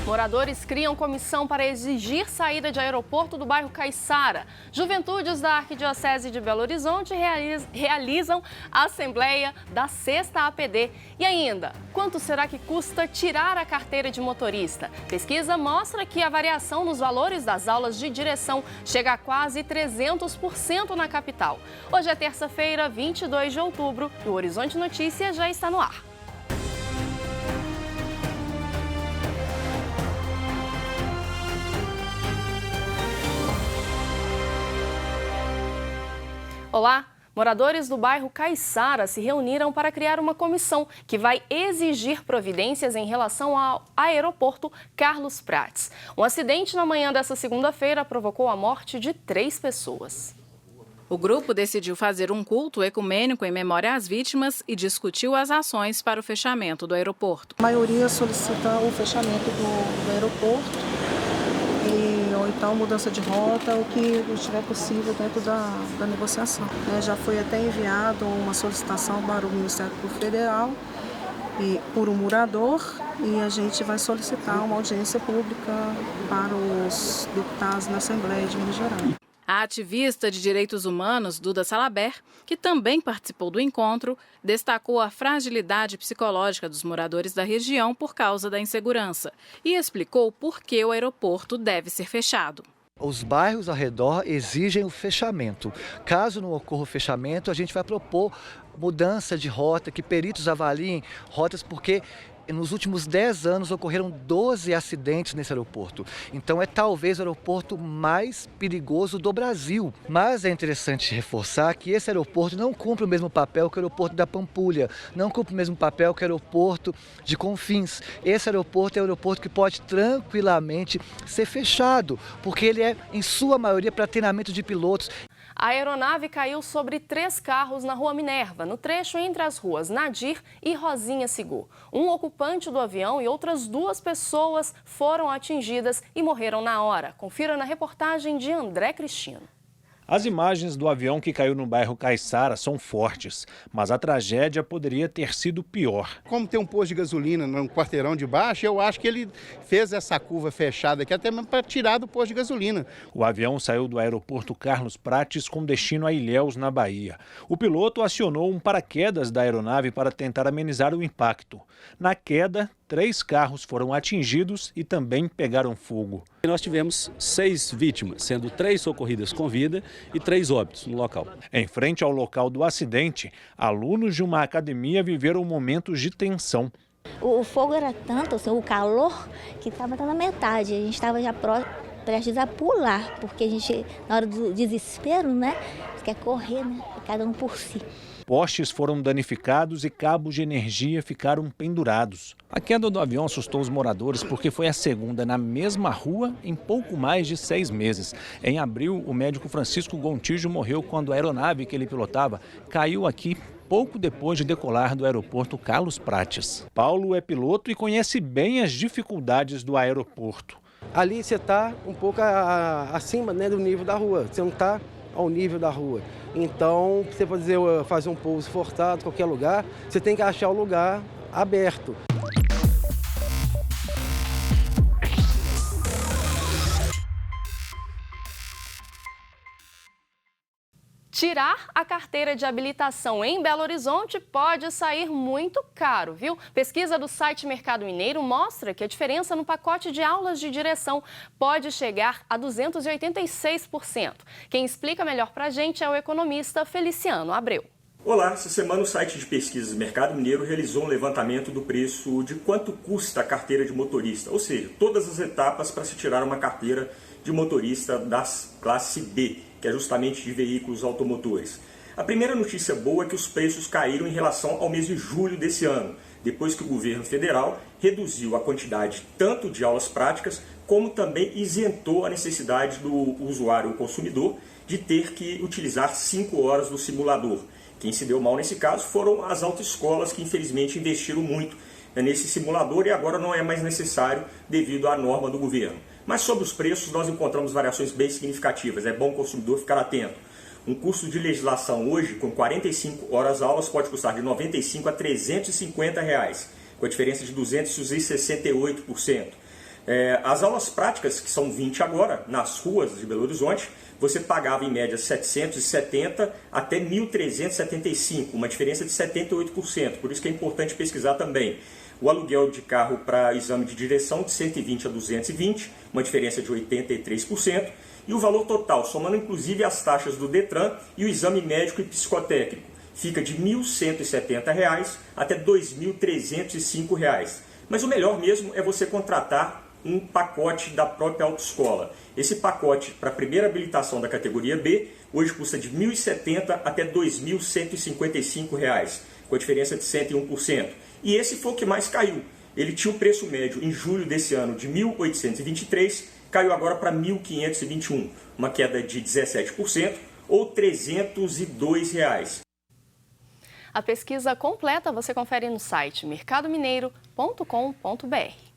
Moradores criam comissão para exigir saída de aeroporto do bairro Caiçara. Juventudes da Arquidiocese de Belo Horizonte realizam a assembleia da 6ª APD. E ainda, quanto será que custa tirar a carteira de motorista? Pesquisa mostra que a variação nos valores das aulas de direção chega a quase 300% na capital. Hoje é terça-feira, 22 de outubro, e o Horizonte Notícias já está no ar. Olá! Moradores do bairro Caiçara se reuniram para criar uma comissão que vai exigir providências em relação ao aeroporto Carlos Prates. Um acidente na manhã dessa segunda-feira provocou a morte de 3 pessoas. O grupo decidiu fazer um culto ecumênico em memória às vítimas e discutiu as ações para o fechamento do aeroporto. A maioria solicita o fechamento do aeroporto. Ou então mudança de rota, o que estiver possível dentro da negociação. Já foi até enviado uma solicitação para o Ministério Público Federal por um morador e a gente vai solicitar uma audiência pública para os deputados na Assembleia de Minas Gerais. A ativista de direitos humanos, Duda Salaber, que também participou do encontro, destacou a fragilidade psicológica dos moradores da região por causa da insegurança e explicou por que o aeroporto deve ser fechado. Os bairros ao redor exigem o fechamento. Caso não ocorra o fechamento, a gente vai propor mudança de rota, que peritos avaliem rotas, porque nos últimos 10 anos ocorreram 12 acidentes nesse aeroporto. Então é talvez o aeroporto mais perigoso do Brasil. Mas é interessante reforçar que esse aeroporto não cumpre o mesmo papel que o aeroporto da Pampulha, não cumpre o mesmo papel que o aeroporto de Confins. Esse aeroporto é um aeroporto que pode tranquilamente ser fechado, porque ele é, em sua maioria, para treinamento de pilotos. A aeronave caiu sobre 3 carros na Rua Minerva, no trecho entre as ruas Nadir e Rosinha Sigur. Um ocupante do avião e outras 2 pessoas foram atingidas e morreram na hora. Confira na reportagem de André Cristino. As imagens do avião que caiu no bairro Caiçara são fortes, mas a tragédia poderia ter sido pior. Como tem um posto de gasolina no quarteirão de baixo, eu acho que ele fez essa curva fechada aqui até mesmo para tirar do posto de gasolina. O avião saiu do aeroporto Carlos Prates com destino a Ilhéus, na Bahia. O piloto acionou um paraquedas da aeronave para tentar amenizar o impacto. Na queda, 3 carros foram atingidos e também pegaram fogo. Nós tivemos 6 vítimas, sendo 3 socorridas com vida e 3 óbitos no local. Em frente ao local do acidente, alunos de uma academia viveram momentos de tensão. O fogo era tanto, assim, o calor, que estava na metade. A gente estava já prestes a pular, porque a gente, na hora do desespero, né, quer correr, né, cada um por si. Postes foram danificados e cabos de energia ficaram pendurados. A queda do avião assustou os moradores porque foi a segunda na mesma rua em pouco mais de 6 meses. Em abril, o médico Francisco Gontijo morreu quando a aeronave que ele pilotava caiu aqui pouco depois de decolar do aeroporto Carlos Prates. Paulo é piloto e conhece bem as dificuldades do aeroporto. Ali você está um pouco acima, né, do nível da rua, você não está ao nível da rua. Então, você pode fazer um pouso forçado em qualquer lugar, você tem que achar o lugar aberto. Tirar a carteira de habilitação em Belo Horizonte pode sair muito caro, viu? Pesquisa do site Mercado Mineiro mostra que a diferença no pacote de aulas de direção pode chegar a 286%. Quem explica melhor pra gente é o economista Feliciano Abreu. Olá, essa semana o site de pesquisas Mercado Mineiro realizou um levantamento do preço de quanto custa a carteira de motorista, ou seja, todas as etapas para se tirar uma carteira de motorista da classe B, que é justamente de veículos automotores. A primeira notícia boa é que os preços caíram em relação ao mês de julho desse ano, depois que o governo federal reduziu a quantidade tanto de aulas práticas, como também isentou a necessidade do usuário, o consumidor, de ter que utilizar 5 horas do simulador. Quem se deu mal nesse caso foram as autoescolas, que infelizmente investiram muito nesse simulador e agora não é mais necessário devido à norma do governo. Mas sobre os preços nós encontramos variações bem significativas, é bom o consumidor ficar atento. Um curso de legislação hoje, com 45 horas aulas, pode custar de R$ 95 a R$ 350, com a diferença de 268%. As aulas práticas, que são 20 agora, nas ruas de Belo Horizonte, você pagava em média R$ 770 até R$ 1.375, uma diferença de 78%, por isso que é importante pesquisar também. O aluguel de carro para exame de direção de 120 a 220, uma diferença de 83%, e o valor total, somando inclusive as taxas do Detran e o exame médico e psicotécnico, fica de R$ 1.170 até R$ 2.305. Mas o melhor mesmo é você contratar um pacote da própria autoescola. Esse pacote para a primeira habilitação da categoria B, hoje custa de R$ 1.070 até R$ 2.155, com a diferença de 101%. E esse foi o que mais caiu. Ele tinha o preço médio em julho desse ano de R$ 1.823, caiu agora para R$ 1.521, uma queda de 17% ou R$ 302. A pesquisa completa você confere no site mercadomineiro.com.br.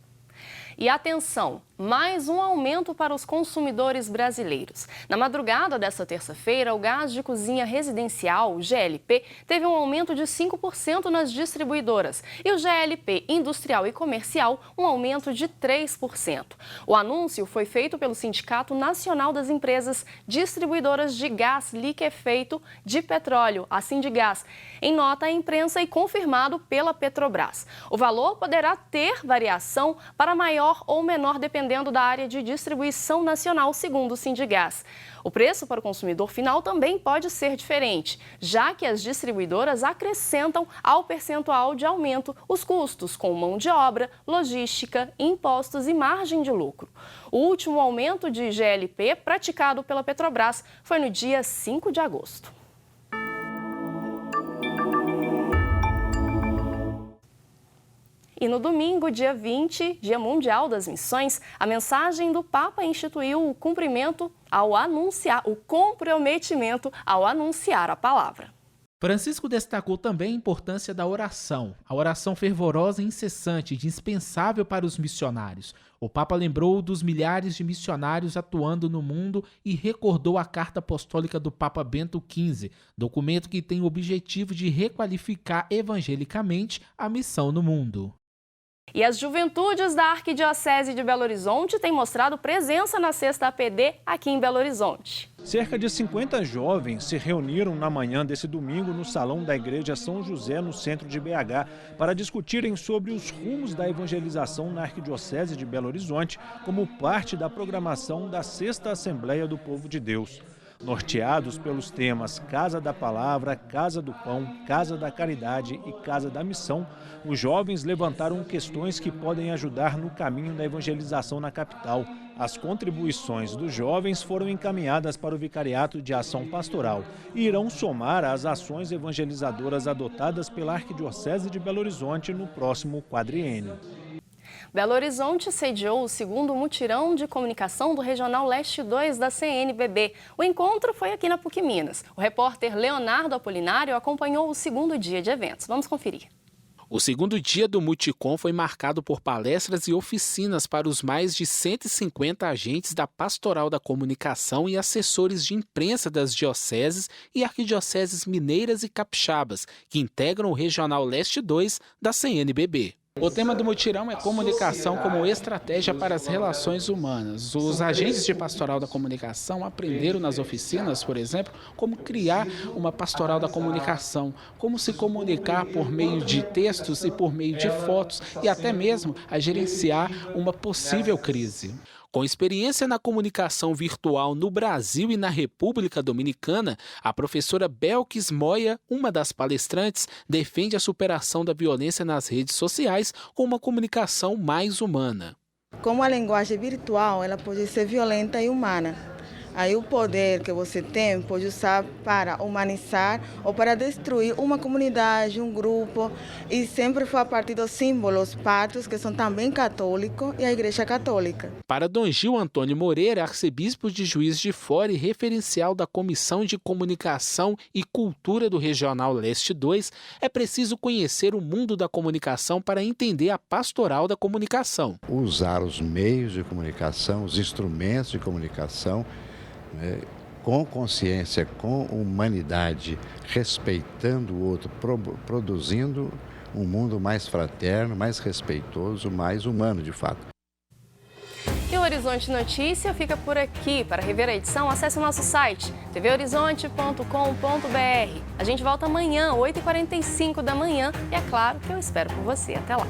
E atenção, mais um aumento para os consumidores brasileiros. Na madrugada desta terça-feira, o gás de cozinha residencial, o GLP, teve um aumento de 5% nas distribuidoras e o GLP industrial e comercial, um aumento de 3%. O anúncio foi feito pelo Sindicato Nacional das Empresas Distribuidoras de Gás Liquefeito de Petróleo, a Sindigás, em nota à imprensa e confirmado pela Petrobras. O valor poderá ter variação para maior ou menor dependendo da área de distribuição nacional, segundo o Sindigás. O preço para o consumidor final também pode ser diferente, já que as distribuidoras acrescentam ao percentual de aumento os custos com mão de obra, logística, impostos e margem de lucro. O último aumento de GLP praticado pela Petrobras foi no dia 5 de agosto. E no domingo, dia 20, Dia Mundial das Missões, a mensagem do Papa instituiu o comprometimento ao anunciar a palavra. Francisco destacou também a importância da oração, a oração fervorosa e incessante, indispensável para os missionários. O Papa lembrou dos milhares de missionários atuando no mundo e recordou a Carta Apostólica do Papa Bento XV, documento que tem o objetivo de requalificar evangelicamente a missão no mundo. E as juventudes da Arquidiocese de Belo Horizonte têm mostrado presença na Sexta APD aqui em Belo Horizonte. Cerca de 50 jovens se reuniram na manhã desse domingo no Salão da Igreja São José, no centro de BH, para discutirem sobre os rumos da evangelização na Arquidiocese de Belo Horizonte, como parte da programação da Sexta Assembleia do Povo de Deus. Norteados pelos temas Casa da Palavra, Casa do Pão, Casa da Caridade e Casa da Missão, os jovens levantaram questões que podem ajudar no caminho da evangelização na capital. As contribuições dos jovens foram encaminhadas para o Vicariato de Ação Pastoral e irão somar às ações evangelizadoras adotadas pela Arquidiocese de Belo Horizonte no próximo quadriênio. Belo Horizonte sediou o segundo mutirão de comunicação do Regional Leste 2 da CNBB. O encontro foi aqui na PUC Minas. O repórter Leonardo Apolinário acompanhou o segundo dia de eventos. Vamos conferir. O segundo dia do Multicom foi marcado por palestras e oficinas para os mais de 150 agentes da Pastoral da Comunicação e assessores de imprensa das dioceses e arquidioceses mineiras e capixabas, que integram o Regional Leste 2 da CNBB. O tema do mutirão é comunicação como estratégia para as relações humanas. Os agentes de pastoral da comunicação aprenderam nas oficinas, por exemplo, como criar uma pastoral da comunicação, como se comunicar por meio de textos e por meio de fotos e até mesmo a gerenciar uma possível crise. Com experiência na comunicação virtual no Brasil e na República Dominicana, a professora Belkis Moya, uma das palestrantes, defende a superação da violência nas redes sociais com uma comunicação mais humana. Como a linguagem virtual, ela pode ser violenta e humana. Aí o poder que você tem pode usar para humanizar ou para destruir uma comunidade, um grupo, e sempre foi a partir dos símbolos pátrios, que são também católicos, e a Igreja Católica. Para Dom Gil Antônio Moreira, arcebispo de Juiz de Fora e referencial da Comissão de Comunicação e Cultura do Regional Leste 2, é preciso conhecer o mundo da comunicação para entender a pastoral da comunicação. Usar os meios de comunicação, os instrumentos de comunicação, com consciência, com humanidade, respeitando o outro, produzindo um mundo mais fraterno, mais respeitoso, mais humano de fato. E o Horizonte Notícia fica por aqui. Para rever a edição, acesse o nosso site tvhorizonte.com.br. A gente volta amanhã, 8h45 da manhã, e é claro que eu espero por você. Até lá.